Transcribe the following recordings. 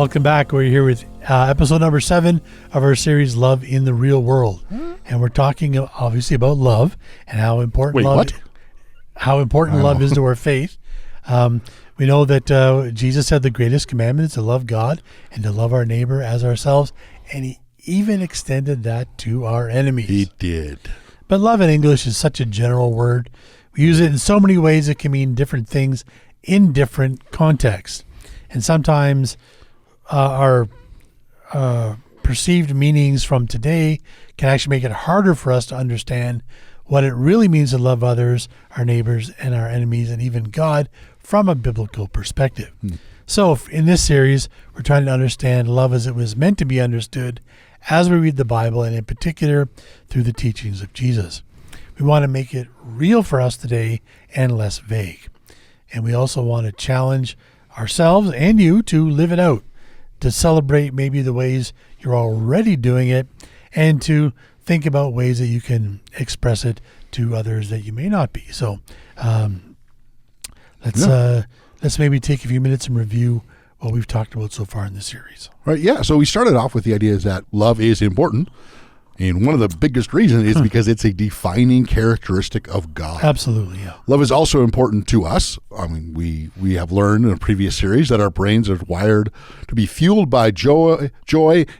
Welcome back. We're here with episode number 7 of our series, Love in the Real World. And we're talking obviously about love and how important love is to our faith. We know that Jesus said the greatest commandment is to love God and to love our neighbor as ourselves. And he even extended that to our enemies. He did. But love in English is such a general word. We use it in so many ways. It can mean different things in different contexts. And sometimes our perceived meanings from today can actually make it harder for us to understand what it really means to love others, our neighbors, and our enemies, and even God from a biblical perspective. So in this series, we're trying to understand love as it was meant to be understood as we read the Bible, and in particular through the teachings of Jesus. We want to make it real for us today and less vague. And we also want to challenge ourselves and you to live it out, to celebrate maybe the ways you're already doing it, and to think about ways that you can express it to others that you may not be. So let's maybe take a few minutes and review what we've talked about so far in this series. Right, yeah. So we started off with the idea is that love is important. And one of the biggest reasons is because it's a defining characteristic of God. Absolutely, yeah. Love is also important to us. I mean, we have learned in a previous series that our brains are wired to be fueled by joy,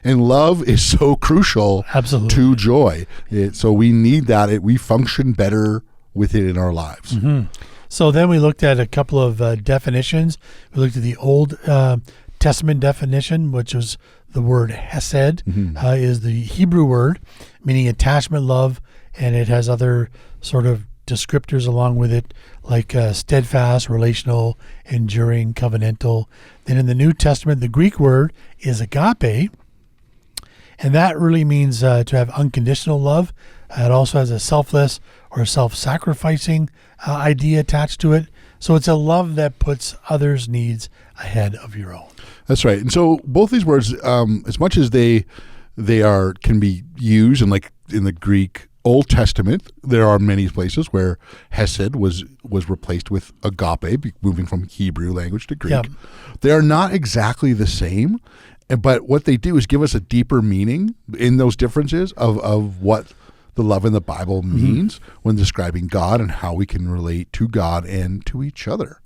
and love is so crucial to joy. So we need that. We function better with it in our lives. Mm-hmm. So then we looked at a couple of definitions. We looked at the Old Testament definition, which was the word hesed, is the Hebrew word, meaning attachment, love, and it has other sort of descriptors along with it, like steadfast, relational, enduring, covenantal. Then in the New Testament, the Greek word is agape, and that really means to have unconditional love. It also has a selfless or self-sacrificing idea attached to it. So it's a love that puts others' needs ahead of your own. That's right. And so both these words, as much as they can be used, and like in the Greek Old Testament, there are many places where hesed was replaced with agape, moving from Hebrew language to Greek. Yep. They are not exactly the same, but what they do is give us a deeper meaning in those differences of what the love in the Bible means when describing God and how we can relate to God and to each other.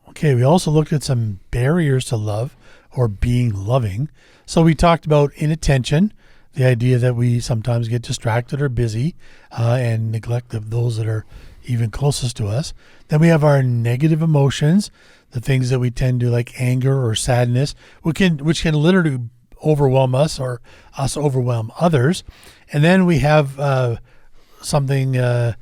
Okay, we also looked at some barriers to love or being loving. So we talked about inattention, the idea that we sometimes get distracted or busy and neglect of those that are even closest to us. Then we have our negative emotions, the things that we tend to like anger or sadness, which can literally overwhelm us or us overwhelm others. And then we have something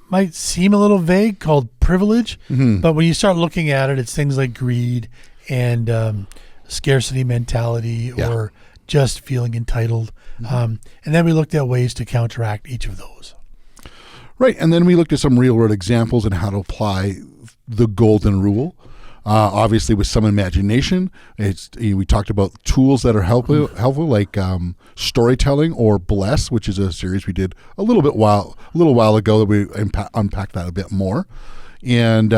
might seem a little vague called privilege, but when you start looking at it, it's things like greed and scarcity mentality or just feeling entitled. And then we looked at ways to counteract each of those. Right. And then we looked at some real world examples and how to apply the golden rule. Obviously, with some imagination, we talked about tools that are helpful, like storytelling or Bless, which is a series we did a little while ago that we unpacked that a bit more. And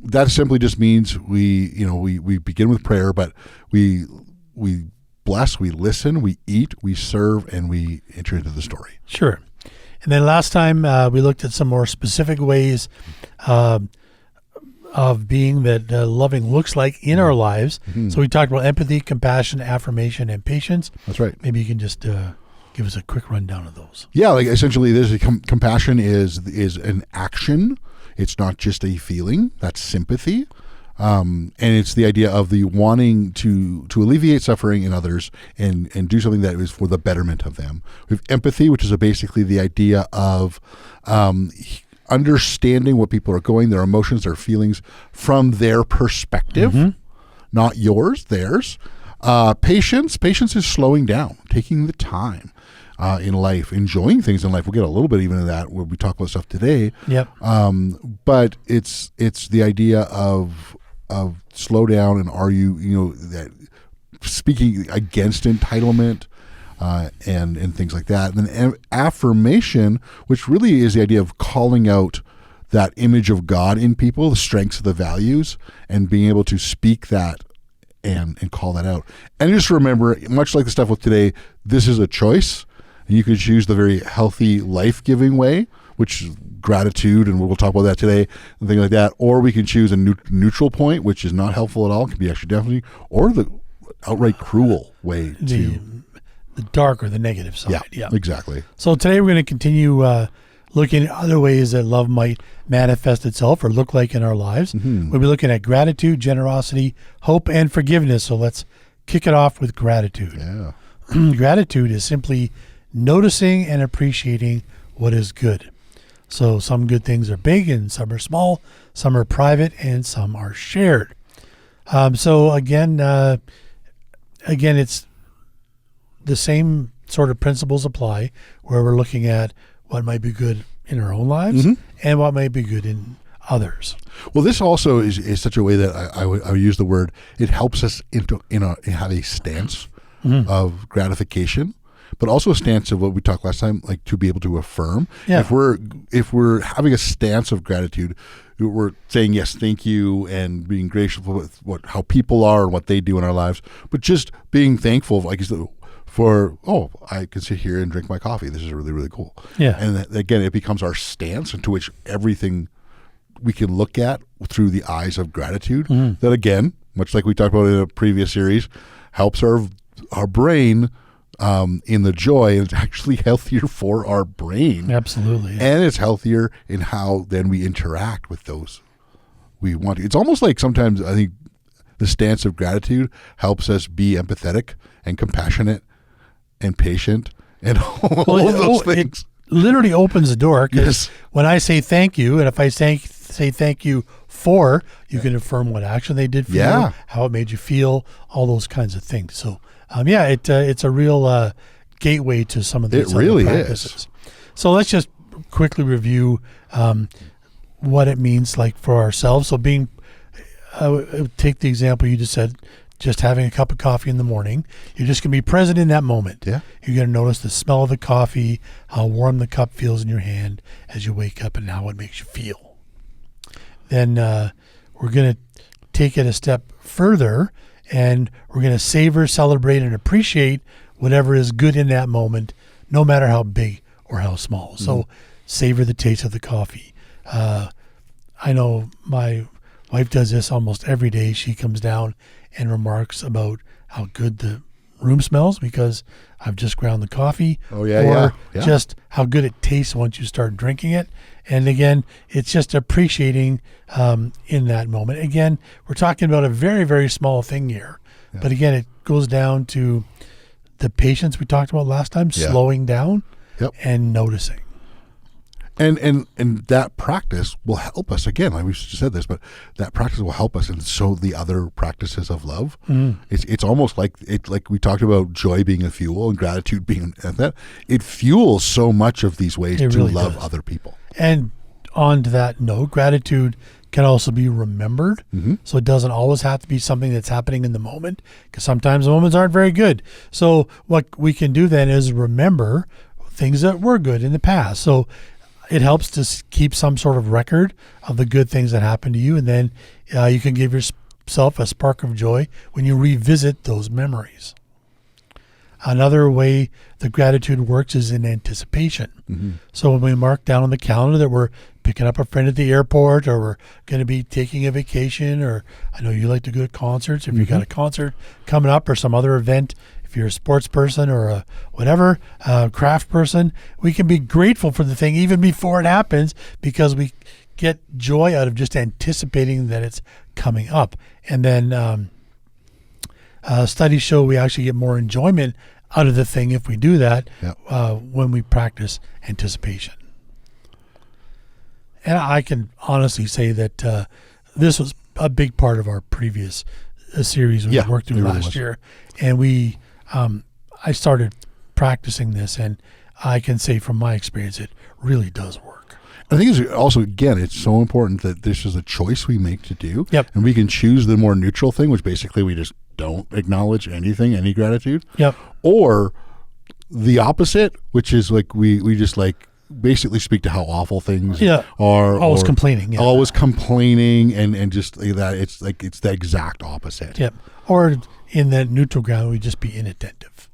that simply just means we begin with prayer, but we bless, we listen, we eat, we serve, and we enter into the story. Sure. And then last time we looked at some more specific ways of being that loving looks like in our lives. So we talked about empathy, compassion, affirmation, and patience. That's right. Maybe you can just give us a quick rundown of those. Yeah, like essentially, compassion is an action. It's not just a feeling. That's sympathy. And it's the idea of the wanting to alleviate suffering in others and do something that is for the betterment of them. We have empathy, which is basically the idea of understanding what people are going, their emotions, their feelings from their perspective, not yours, theirs. Patience is slowing down, taking the time in life, enjoying things in life. We'll get a little bit even of that when we talk about stuff today. Yep. But it's the idea of slow down, and are you that speaking against entitlement and things like that. And then affirmation, which really is the idea of calling out that image of God in people, the strengths of the values, and being able to speak that and call that out. And just remember, much like the stuff with today, this is a choice. And you could choose the very healthy, life-giving way, which is gratitude, and we'll talk about that today, and things like that. Or we can choose a neutral point, which is not helpful at all, can be actually definitely, or the outright cruel way to... The dark or the negative side. Yeah, exactly. So today we're going to continue looking at other ways that love might manifest itself or look like in our lives. Mm-hmm. We'll be looking at gratitude, generosity, hope, and forgiveness. So let's kick it off with gratitude. Yeah. Gratitude is simply noticing and appreciating what is good. So some good things are big and some are small, some are private, and some are shared. So again, it's the same sort of principles apply where we're looking at what might be good in our own lives and what might be good in others. Well, this also is such a way that I would use the word, it helps us have a stance of gratification, but also a stance of what we talked last time, like to be able to affirm. Yeah. If we're having a stance of gratitude, we're saying yes, thank you, and being grateful with how people are and what they do in our lives, but just being thankful, like you said, I can sit here and drink my coffee. This is really, really cool. Yeah. And again, it becomes our stance into which everything we can look at through the eyes of gratitude. That again, much like we talked about in a previous series, helps our brain in the joy, and it's actually healthier for our brain. Absolutely. Yeah. And it's healthier in how then we interact with those we want to. It's almost like sometimes I think the stance of gratitude helps us be empathetic and compassionate and patient and all of those things. It literally opens the door, because Yes. when I say thank you, and if I say thank you for, you can affirm what action they did for you, how it made you feel, all those kinds of things. So, it's a real gateway to some of these really other practices. So let's just quickly review what it means like for ourselves. So take the example you just said, just having a cup of coffee in the morning. You're just going to be present in that moment. Yeah. You're going to notice the smell of the coffee, how warm the cup feels in your hand as you wake up, and how it makes you feel. Then we're going to take it a step further, and we're going to savor, celebrate, and appreciate whatever is good in that moment, no matter how big or how small. So savor the taste of the coffee. I know my wife does this almost every day. She comes down and remarks about how good the room smells because I've just ground the coffee. Oh, yeah. Just how good it tastes once you start drinking it. And again, it's just appreciating in that moment. Again, we're talking about a very, very small thing here. Yeah. But again, it goes down to the patience we talked about last time, slowing down and noticing. And that practice will help us, again, like we just said this, but that practice will help us and so the other practices of love. It's almost like we talked about joy being a fuel and gratitude being that. It fuels so much of these ways to really love other people. And on to that note, gratitude can also be remembered. So it doesn't always have to be something that's happening in the moment, because sometimes the moments aren't very good. So what we can do then is remember things that were good in the past. So it helps to keep some sort of record of the good things that happened to you, and then you can give yourself a spark of joy when you revisit those memories. Another way the gratitude works is in anticipation. So when we mark down on the calendar that we're picking up a friend at the airport, or we're going to be taking a vacation, or I know you like to go to concerts. If you've got a concert coming up or some other event, if you're a sports person or a whatever, craft person, we can be grateful for the thing even before it happens, because we get joy out of just anticipating that it's coming up. And then studies show we actually get more enjoyment out of the thing if we do that when we practice anticipation. And I can honestly say that this was a big part of our previous series we worked through last year. And I started practicing this, and I can say from my experience, it really does work. I think it's also, again, it's so important that this is a choice we make to do. Yep. And we can choose the more neutral thing, which basically we just don't acknowledge anything, any gratitude. Yep. Or the opposite, which is like we just like basically speak to how awful things Yeah. are. Always or complaining. Yeah. Always complaining and just like that. It's like it's the exact opposite. Yep. Or in that neutral ground, we just be inattentive.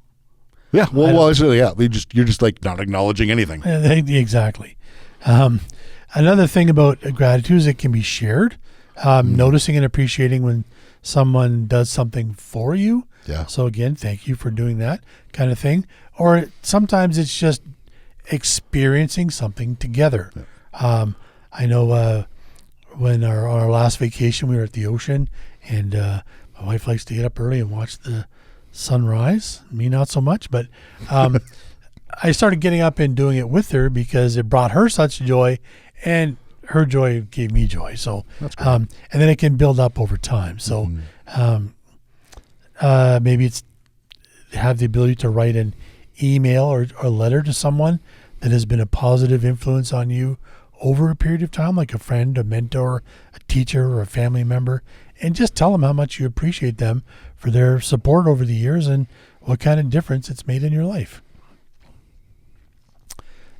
Yeah. Well, it's really, yeah. You're just like not acknowledging anything. Exactly. Another thing about gratitude is it can be shared. Noticing and appreciating when someone does something for you. Yeah. So again, thank you for doing that kind of thing. Or sometimes it's just experiencing something together. Yeah. I know when on our last vacation, we were at the ocean, and my wife likes to get up early and watch the sunrise. Me, not so much, but I started getting up and doing it with her because it brought her such joy, and her joy gave me joy. So, That's great. and then it can build up over time. So, maybe it's have the ability to write an email or a letter to someone that has been a positive influence on you over a period of time, like a friend, a mentor, a teacher, or a family member, and just tell them how much you appreciate them for their support over the years and what kind of difference it's made in your life.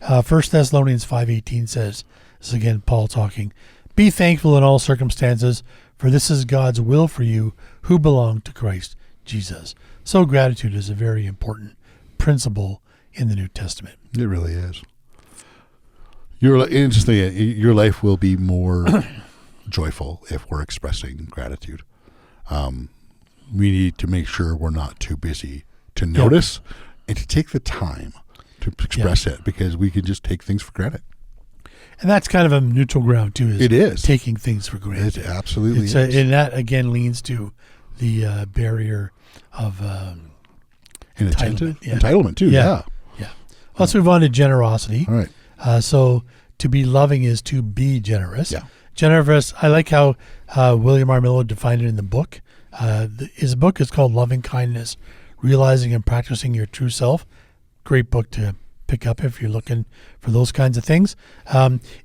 1 Thessalonians 5:18 says, this is again Paul talking, "Be thankful in all circumstances, for this is God's will for you who belong to Christ Jesus." So gratitude is a very important principle in the New Testament. It really is. Your life will be more joyful if we're expressing gratitude. We need to make sure we're not too busy to notice and to take the time to express it, because we can just take things for granted. And that's kind of a neutral ground too. It is. Taking things for granted. It absolutely is. And that again leans to the barrier of Entitlement too. Yeah. Let's move on to generosity. All right. So to be loving is to be generous. Yeah. Generous. I like how William R. Miller defined it in the book. His book is called Loving Kindness, Realizing and Practicing Your True Self. Great book to pick up if you're looking for those kinds of things.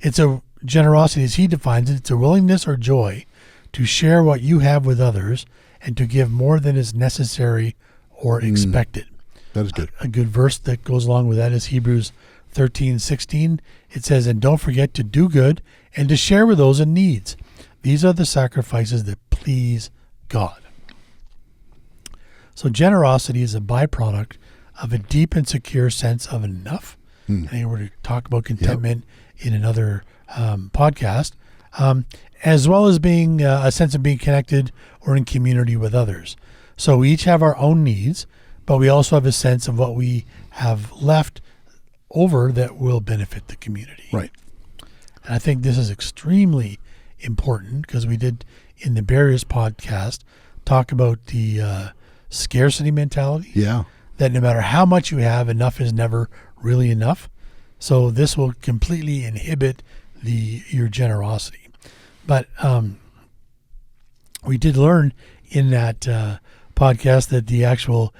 It's a generosity, as he defines it, it's a willingness or joy to share what you have with others and to give more than is necessary or expected. That is good. A good verse that goes along with that is Hebrews 13:16. It says, "And don't forget to do good and to share with those in needs. These are the sacrifices that please God." So generosity is a byproduct of a deep and secure sense of enough. I think we're going to talk about contentment in another podcast, as well as being a sense of being connected or in community with others. So we each have our own needs, but we also have a sense of what we have left over that will benefit the community. Right. And I think this is extremely important because we did in the Barriers podcast talk about the scarcity mentality. Yeah. That no matter how much you have, enough is never really enough. So this will completely inhibit your generosity. But we did learn in that podcast that the actual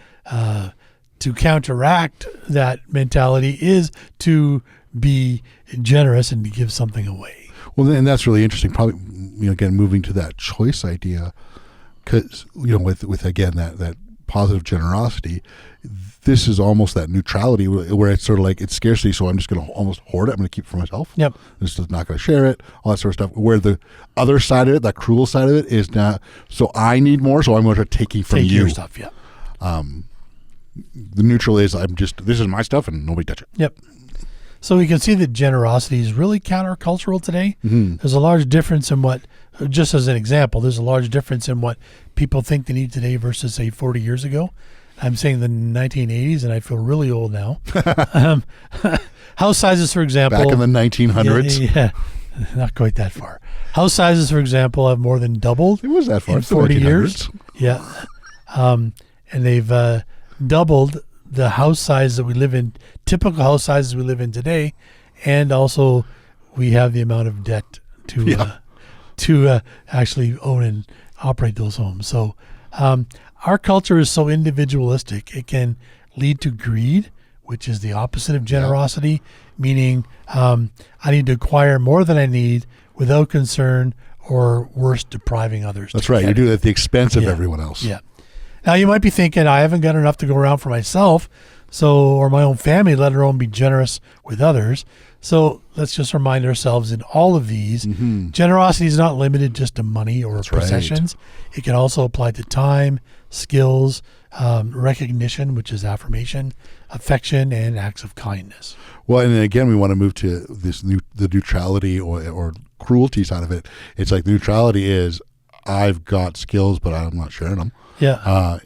to counteract that mentality is to be generous and to give something away. Well, and that's really interesting. Probably, again, moving to that choice idea, because with again that positive generosity, this is almost that neutrality where it's sort of like it's scarcity, so I'm just going to almost hoard it. I'm going to keep it for myself. Yep. I'm just not going to share it, all that sort of stuff. Where the other side of it, that cruel side of it, is not, so I need more, so I'm going to take from Take you. your stuff, yeah. The neutral is this is my stuff and nobody touch it. Yep. So we can see that generosity is really countercultural today. Mm-hmm. There's a large difference in what, just as an example, there's a large difference in what people think they need today versus, say, 40 years ago. I'm saying the 1980s, and I feel really old now. House sizes, for example. Back in the 1900s. Yeah, not quite that far. House sizes, for example, have more than doubled. It was that far. In It's the 40 1900s. years. Yeah. And they've doubled the house size that we live in, typical house sizes we live in today, and also we have the amount of debt to actually own and operate those homes. So our culture is so individualistic, it can lead to greed, which is the opposite of generosity, meaning I need to acquire more than I need without concern or worse, depriving others. That's right. You do it at the expense of everyone else. Yeah. Now you might be thinking, I haven't got enough to go around for myself, or my own family, let alone be generous with others. So let's just remind ourselves in all of these, generosity is not limited just to money or possessions. It can also apply to time, skills, recognition, which is affirmation, affection, and acts of kindness. Well, and then again, we want to move to the neutrality or cruelty side of it. It's like the neutrality is, I've got skills, but I'm not sharing them. Yeah.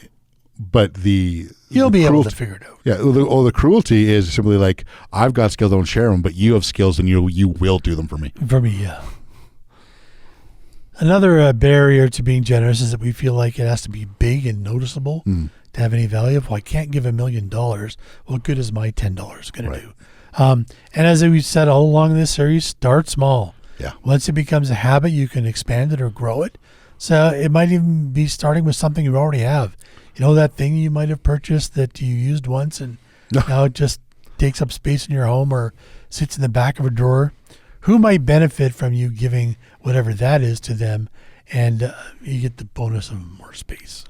But you'll be able to figure it out. Yeah. The cruelty is simply like, I've got skills, don't share them, but you have skills and you will do them for me. For me, yeah. Another barrier to being generous is that we feel like it has to be big and noticeable to have any value. Well, I can't give $1 million. What good is my $10 going to do? And as we said all along in this series, start small. Yeah. Once it becomes a habit, you can expand it or grow it. So it might even be starting with something you already have. You know, that thing you might have purchased that you used once and now it just takes up space in your home or sits in the back of a drawer. Who might benefit from you giving whatever that is to them, and you get the bonus of more space.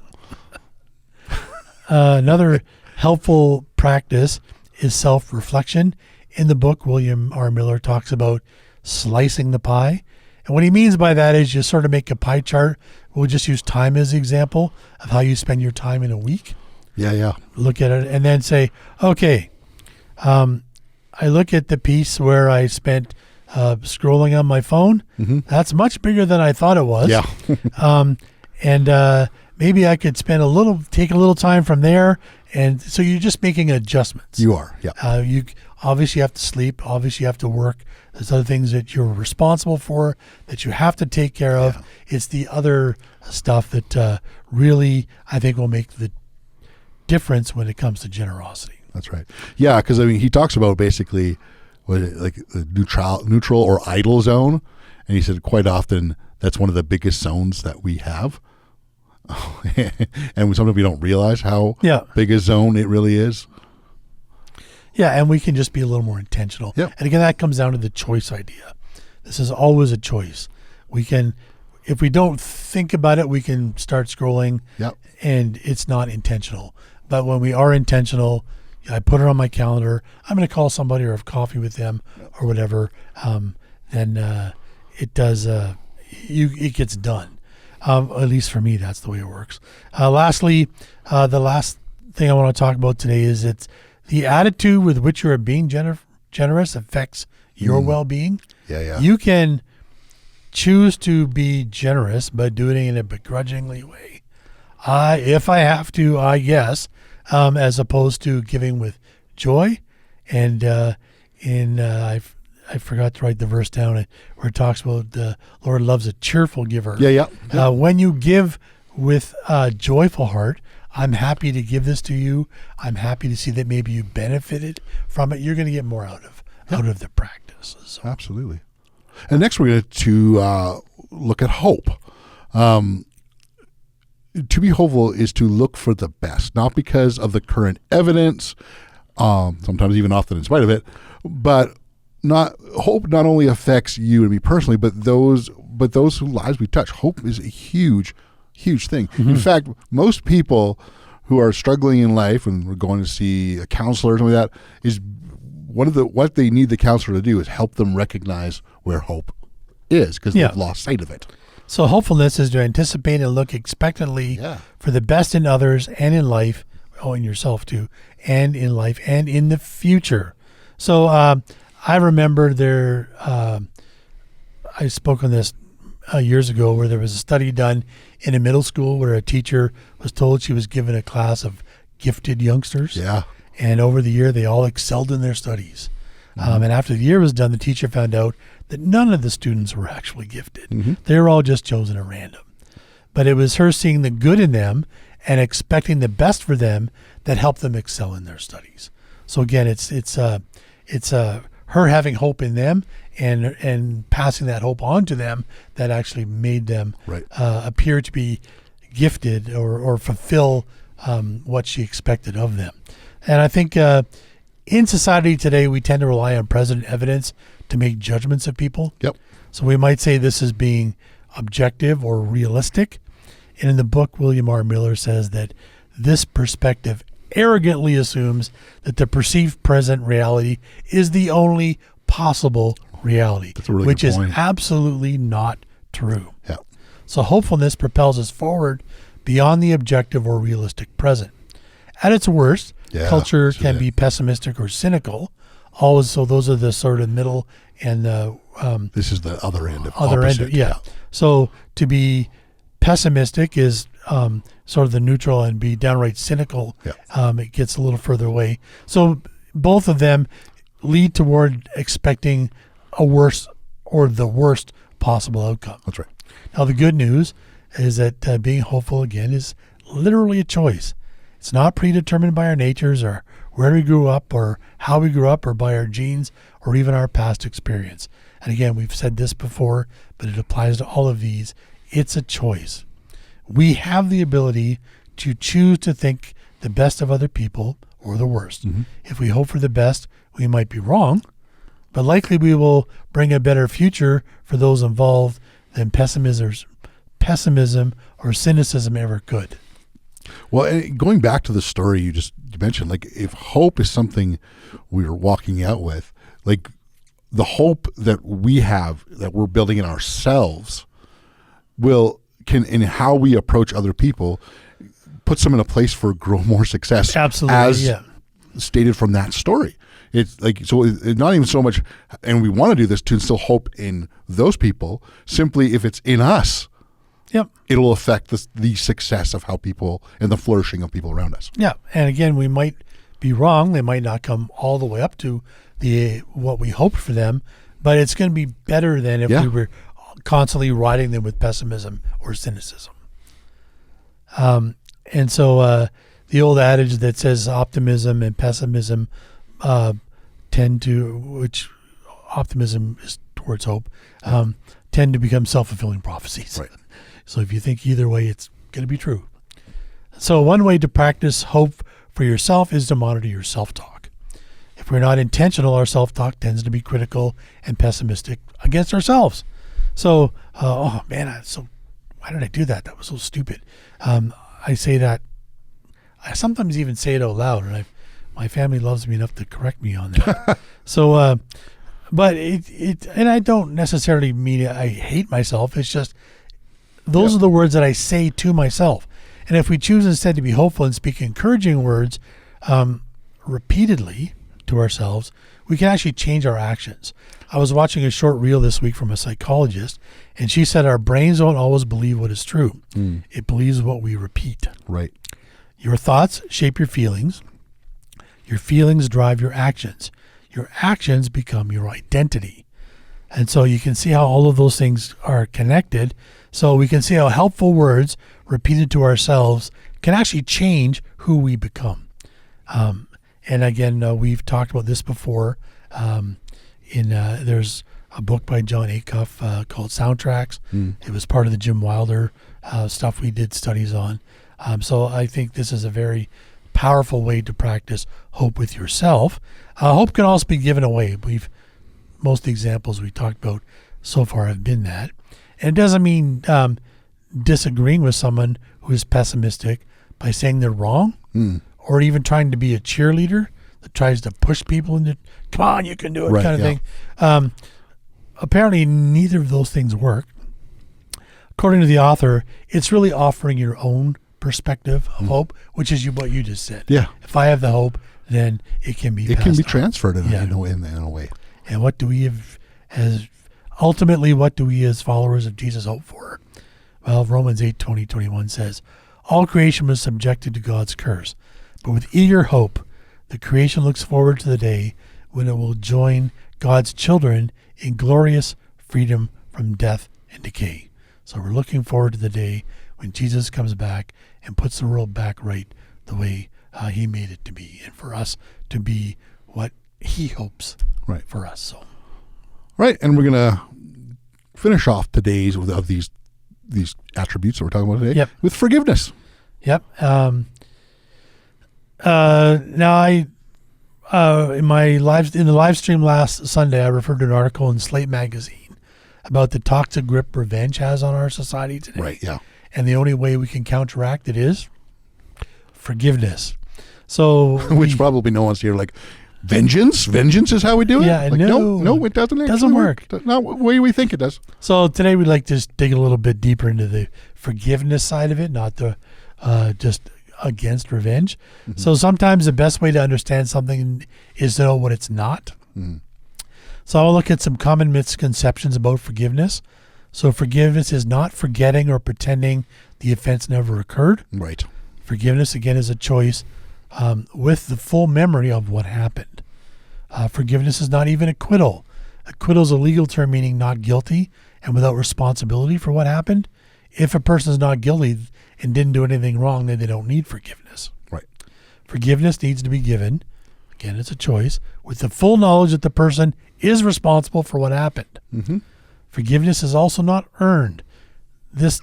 Another helpful practice is self-reflection. In the book, William R. Miller talks about slicing the pie. And what he means by that is you sort of make a pie chart. We'll just use time as an example of how you spend your time in a week. Yeah. Look at it and then say, okay, I look at the piece where I spent scrolling on my phone. That's much bigger than I thought it was. Yeah. And maybe I could take a little time from there. And so you're just making adjustments. You are. Yeah. You obviously have to sleep. Obviously you have to work. There's other things that you're responsible for that you have to take care of. Yeah. It's the other stuff that really, I think, will make the difference when it comes to generosity. That's right. Yeah. Because, I mean, he talks about basically like the neutral or idle zone. And he said quite often that's one of the biggest zones that we have. And sometimes we don't realize how big a zone it really is. Yeah, and we can just be a little more intentional. Yep. And again, that comes down to the choice idea. This is always a choice. We can, if we don't think about it, we can start scrolling and it's not intentional. But when we are intentional, I put it on my calendar, I'm going to call somebody or have coffee with them or whatever, then it does, it gets done. At least for me, that's the way it works. Lastly, the last thing I want to talk about today is it's the attitude with which you are being generous affects your well-being. Yeah. You can choose to be generous, but do it in a begrudgingly way. If I have to, I guess, as opposed to giving with joy. And I forgot to write the verse down where it talks about the Lord loves a cheerful giver. Yeah. When you give with a joyful heart, I'm happy to give this to you. I'm happy to see that maybe you benefited from it. You're going to get more out of the practice. So. Absolutely. And next we're going to look at hope. To be hopeful is to look for the best, not because of the current evidence, sometimes even often in spite of it, but hope not only affects you and me personally, but those whose lives we touch. Hope is a huge thing. In fact, most people who are struggling in life and we're going to see a counselor or something like that is what they need the counselor to do is help them recognize where hope is because they've lost sight of it. So hopefulness is to anticipate and look expectantly for the best in others and in life, in yourself too, and in life and in the future. So I remember I spoke on this years ago where there was a study done in a middle school where a teacher was told she was given a class of gifted youngsters. Yeah. And over the year, they all excelled in their studies. And after the year was done, the teacher found out that none of the students were actually gifted. They were all just chosen at random. But it was her seeing the good in them and expecting the best for them that helped them excel in their studies. So again, it's her having hope in them and passing that hope on to them that actually made them appear to be gifted or fulfill what she expected of them. And I think in society today, we tend to rely on present evidence to make judgments of people. Yep. So we might say this is being objective or realistic. And in the book, William R. Miller says that this perspective arrogantly assumes that the perceived present reality is the only possible reality, That's a really which good is point. absolutely not true. Yeah. So hopefulness propels us forward beyond the objective or realistic present. At its worst, Yeah, culture that's can it. be pessimistic or cynical. Always, so those are the sort of middle and the This is the other end of other opposite. end. Yeah. So to be pessimistic is sort of the neutral, and be downright cynical. Yeah. It gets a little further away. So both of them lead toward expecting a worse or the worst possible outcome. That's right. Now, the good news is that being hopeful, again, is literally a choice. It's not predetermined by our natures or where we grew up or how we grew up or by our genes or even our past experience. And again, we've said this before, but it applies to all of these. It's a choice. We have the ability to choose to think the best of other people or the worst. Mm-hmm. If we hope for the best, we might be wrong, but likely we will bring a better future for those involved than pessimism or cynicism ever could. Well, and going back to the story you mentioned, like if hope is something we're walking out with, like the hope that we have that we're building in ourselves can in how we approach other people puts them in a place for grow more success. Absolutely, as yeah. stated from that story. It's like, so it's not even so much, and we want to do this to instill hope in those people. Simply, if it's in us, Yep. it'll affect the success of how people and the flourishing of people around us. Yeah. And again, we might be wrong. They might not come all the way up to what we hoped for them, but it's going to be better than if Yeah. we were constantly riding them with pessimism or cynicism. And so the old adage that says optimism and pessimism which optimism is towards hope, tend to become self-fulfilling prophecies. Right. So if you think either way, it's going to be true. So one way to practice hope for yourself is to monitor your self-talk. If we're not intentional, our self-talk tends to be critical and pessimistic against ourselves. So, why did I do that? That was so stupid. I say that. I sometimes even say it out loud, and my family loves me enough to correct me on that. So, but and I don't necessarily mean I hate myself. It's just those are the words that I say to myself. And if we choose instead to be hopeful and speak encouraging words repeatedly to ourselves, we can actually change our actions. I was watching a short reel this week from a psychologist, and she said our brains don't always believe what is true. It believes what we repeat. Right. Your thoughts shape your feelings. Your feelings drive your actions. Your actions become your identity. And so you can see how all of those things are connected. So we can see how helpful words repeated to ourselves can actually change who we become. And again, we've talked about this before. There's a book by John Acuff called Soundtracks. It was part of the Jim Wilder stuff we did studies on. So I think this is a very powerful way to practice hope with yourself. Hope can also be given away. Most of the examples we talked about so far have been that. And it doesn't mean disagreeing with someone who is pessimistic by saying they're wrong, or even trying to be a cheerleader that tries to push people into, come on, you can do it, Right, kind of yeah. thing. Apparently, neither of those things work. According to the author, it's really offering your own perspective of hope, which is what you just said. Yeah. If I have the hope, then it can be It can passed be on. transferred in Yeah. a way. And what do we have ultimately, what do we as followers of Jesus hope for? Well, Romans 8:20-21 says, all creation was subjected to God's curse, but with eager hope, the creation looks forward to the day when it will join God's children in glorious freedom from death and decay. So we're looking forward to the day when Jesus comes back and puts the world back right the way he made it to be, and for us to be what he hopes Right. for us. So Right. And we're gonna finish off today's of these attributes that we're talking about today Yep. with forgiveness. Yep. Now I in the live stream last Sunday, I referred to an article in Slate magazine about the toxic grip revenge has on our society today. Right. Yeah. And the only way we can counteract it is forgiveness. So Which probably no one's here like, vengeance is how we do it. Yeah, like, no, it doesn't. Doesn't work. Not the way we think it does. So today we'd like to just dig a little bit deeper into the forgiveness side of it, not the just against revenge. Mm-hmm. So sometimes the best way to understand something is to know what it's not. Mm-hmm. So I'll look at some common misconceptions about forgiveness. So forgiveness is not forgetting or pretending the offense never occurred. Right. Forgiveness, again, is a choice with the full memory of what happened. Forgiveness is not even acquittal. Acquittal is a legal term meaning not guilty and without responsibility for what happened. If a person is not guilty and didn't do anything wrong, then they don't need forgiveness. Right. Forgiveness needs to be given, again, it's a choice, with the full knowledge that the person is responsible for what happened. Mm-hmm. Forgiveness is also not earned. This,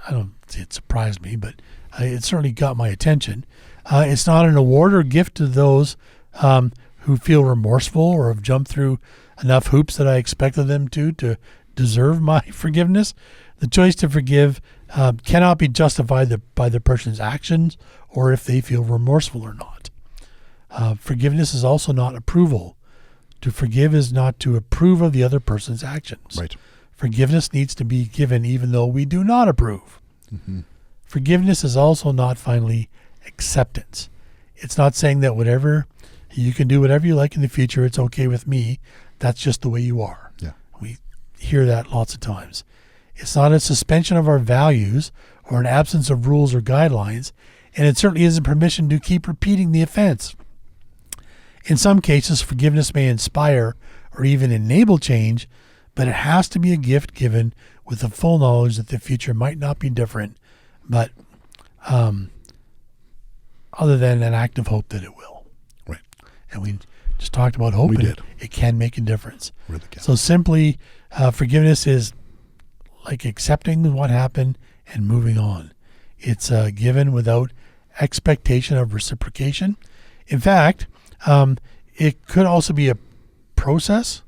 I don't say it surprised me, but it certainly got my attention. It's not an award or gift to those who feel remorseful or have jumped through enough hoops that I expected them to deserve my forgiveness. The choice to forgive cannot be justified by the person's actions or if they feel remorseful or not. Forgiveness is also not approval. To forgive is not to approve of the other person's actions. Right. Forgiveness needs to be given even though we do not approve. Mm-hmm. Forgiveness is also not, finally, acceptance. It's not saying that you can do whatever you like in the future, it's okay with me. That's just the way you are. Yeah. We hear that lots of times. It's not a suspension of our values or an absence of rules or guidelines, and it certainly isn't permission to keep repeating the offense. In some cases, forgiveness may inspire or even enable change, but it has to be a gift given with the full knowledge that the future might not be different, but other than an act of hope that it will. Right. And we just talked about hope. We and did. It can make a difference. Really can. So simply, forgiveness is like accepting what happened and moving on. It's given without expectation of reciprocation. In fact, it could also be a process.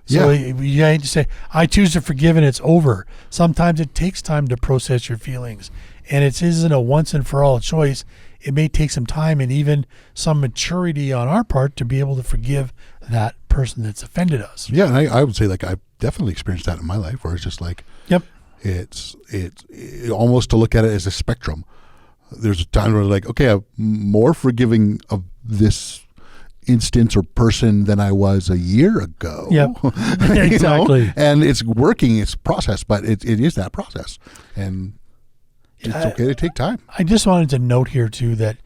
So you had to say, I choose to forgive and it's over. Sometimes it takes time to process your feelings. And it isn't a once and for all choice. It may take some time and even some maturity on our part to be able to forgive that person that's offended us. Yeah, and I would say like I've definitely experienced that in my life where it's just like, Yep. It's almost to look at it as a spectrum. There's a time where like, okay, I'm more forgiving of this instance or person than I was a year ago. Yep. Exactly. You know? And it's working, it's process, but it is that process. And it's okay to take time. I just wanted to note here too that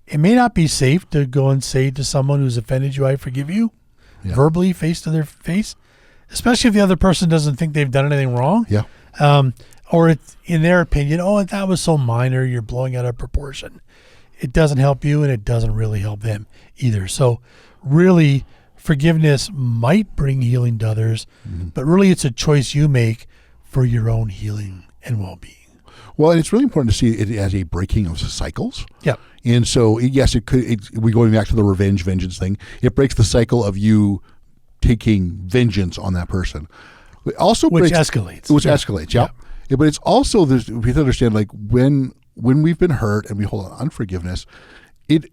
it may not be safe to go and say to someone who's offended you, I forgive you, verbally, face to their face, especially if the other person doesn't think they've done anything wrong. Yeah. Or it's in their opinion, oh, that was so minor, you're blowing out of proportion. It doesn't help you and it doesn't really help them either. So really, forgiveness might bring healing to others, but really it's a choice you make for your own healing and well-being. Well, and it's really important to see it as a breaking of cycles. Yeah. And so, yes, we're going back to the vengeance thing. It breaks the cycle of you taking vengeance on that person. It also escalates. Which escalates, yeah. But it's also, we have to understand, like, when we've been hurt and we hold on unforgiveness, it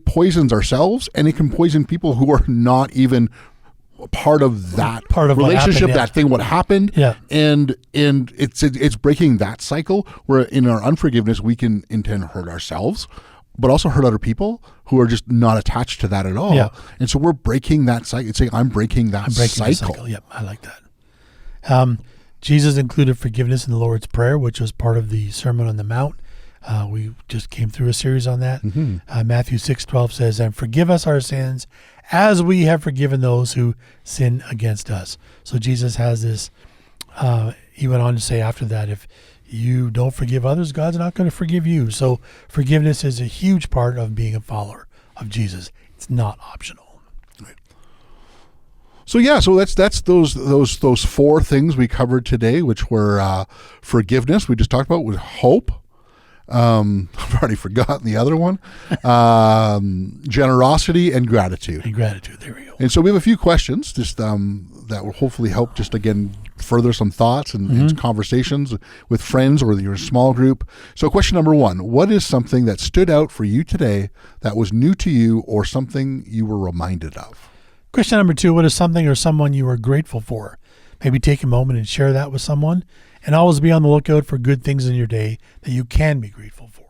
poisons ourselves and it can poison people who are not even part of that relationship, that thing, what happened. Yeah. And it's breaking that cycle where in our unforgiveness, we can in turn hurt ourselves, but also hurt other people who are just not attached to that at all. Yeah. And so we're breaking that cycle. It's saying, I'm breaking that cycle. Yep, I like that. Jesus included forgiveness in the Lord's Prayer, which was part of the Sermon on the Mount. We just came through a series on that. Matthew 6:12 says, and forgive us our sins as we have forgiven those who sin against us. So Jesus has this, he went on to say after that, if you don't forgive others, God's not going to forgive you. So forgiveness is a huge part of being a follower of Jesus. It's not optional. So that's those four things we covered today, which were forgiveness. We just talked about with hope, I've already forgotten the other one. Generosity and gratitude. And gratitude. There we go. And so we have a few questions just that will hopefully help just, again, further some thoughts and conversations with friends or your small group. So question number 1, what is something that stood out for you today that was new to you or something you were reminded of? Question number 2, what is something or someone you are grateful for? Maybe take a moment and share that with someone. And always be on the lookout for good things in your day that you can be grateful for.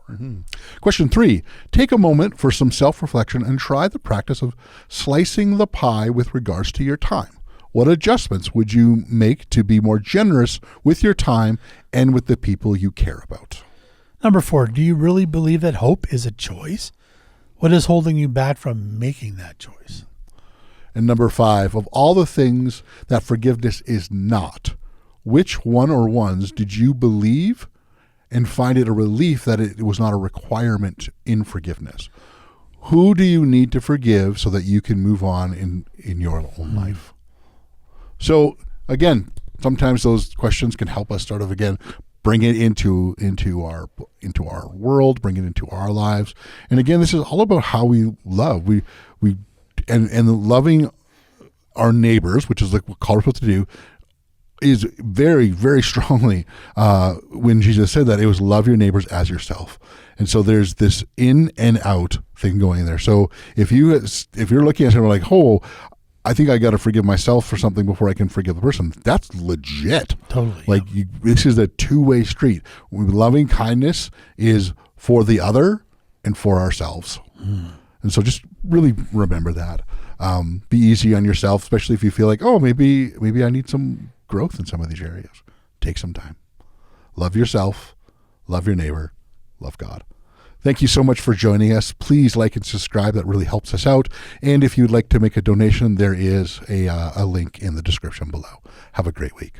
Question 3, take a moment for some self-reflection and try the practice of slicing the pie with regards to your time. What adjustments would you make to be more generous with your time and with the people you care about? Number 4, do you really believe that hope is a choice? What is holding you back from making that choice? And number 5, of all the things that forgiveness is not, which one or ones did you believe and find it a relief that it was not a requirement in forgiveness? Who do you need to forgive so that you can move on in your own life? So again, sometimes those questions can help us sort of, again, bring it into our world, bring it into our lives. And again, this is all about how we love. And loving our neighbors, which is like what we're supposed to do, is very, very strongly when Jesus said that it was love your neighbors as yourself. And so there's this in and out thing going there. So if you're looking at something like, oh, I think I got to forgive myself for something before I can forgive the person, that's legit. Totally. Like this is a two-way street. Loving kindness is for the other and for ourselves. And so just really remember that. Be easy on yourself, especially if you feel like, oh, maybe I need some growth in some of these areas. Take some time. Love yourself, love your neighbor, love God. Thank you so much for joining us. Please like and subscribe. That really helps us out. And if you'd like to make a donation, there is a link in the description below. Have a great week.